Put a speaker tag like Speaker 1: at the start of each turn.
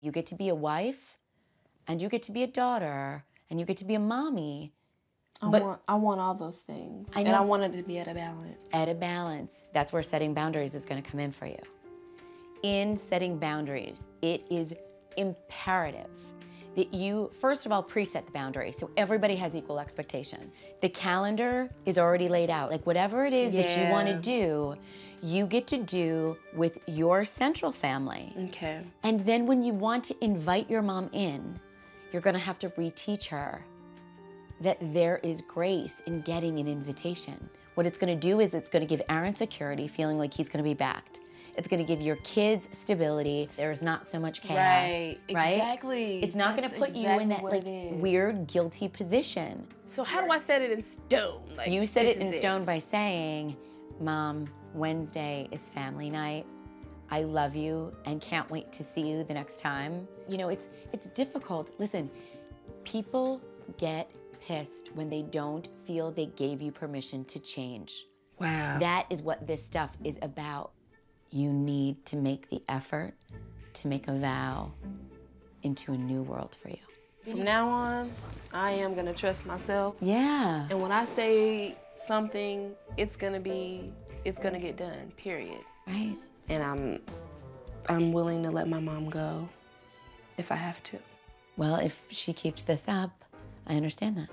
Speaker 1: You get to be a wife, and you get to be a daughter, and you get to be a mommy.
Speaker 2: I want all those things.
Speaker 1: I know.
Speaker 2: And I want it to be at a balance.
Speaker 1: At a balance. That's where setting boundaries is going to come in for you. In setting boundaries, it is imperative that you, first of all, preset the boundaries so everybody has equal expectation. The calendar is already laid out. Like whatever it is that you want to do, you get to do with your central family.
Speaker 2: Okay.
Speaker 1: And then when you want to invite your mom in, you're going to have to reteach her that there is grace in getting an invitation. What it's going to do is it's going to give Aaron security, feeling like he's going to be backed. It's going to give your kids stability. There's not so much chaos.
Speaker 2: Right,
Speaker 1: right?
Speaker 2: exactly.
Speaker 1: It's not going to put you in that like weird, guilty position.
Speaker 2: So how do I set it in stone? Like,
Speaker 1: You set it in stone by saying, Mom, Wednesday is family night. I love you and can't wait to see you the next time. You know, it's difficult. Listen, people get pissed when they don't feel they gave you permission to change.
Speaker 2: Wow.
Speaker 1: That is what this stuff is about. You need to make the effort to make a vow into a new world for you.
Speaker 2: From now on, I am gonna trust myself.
Speaker 1: Yeah.
Speaker 2: And when I say something, it's gonna get done, period.
Speaker 1: Right.
Speaker 2: And I'm willing to let my mom go if I have to.
Speaker 1: Well, if she keeps this up, I understand that.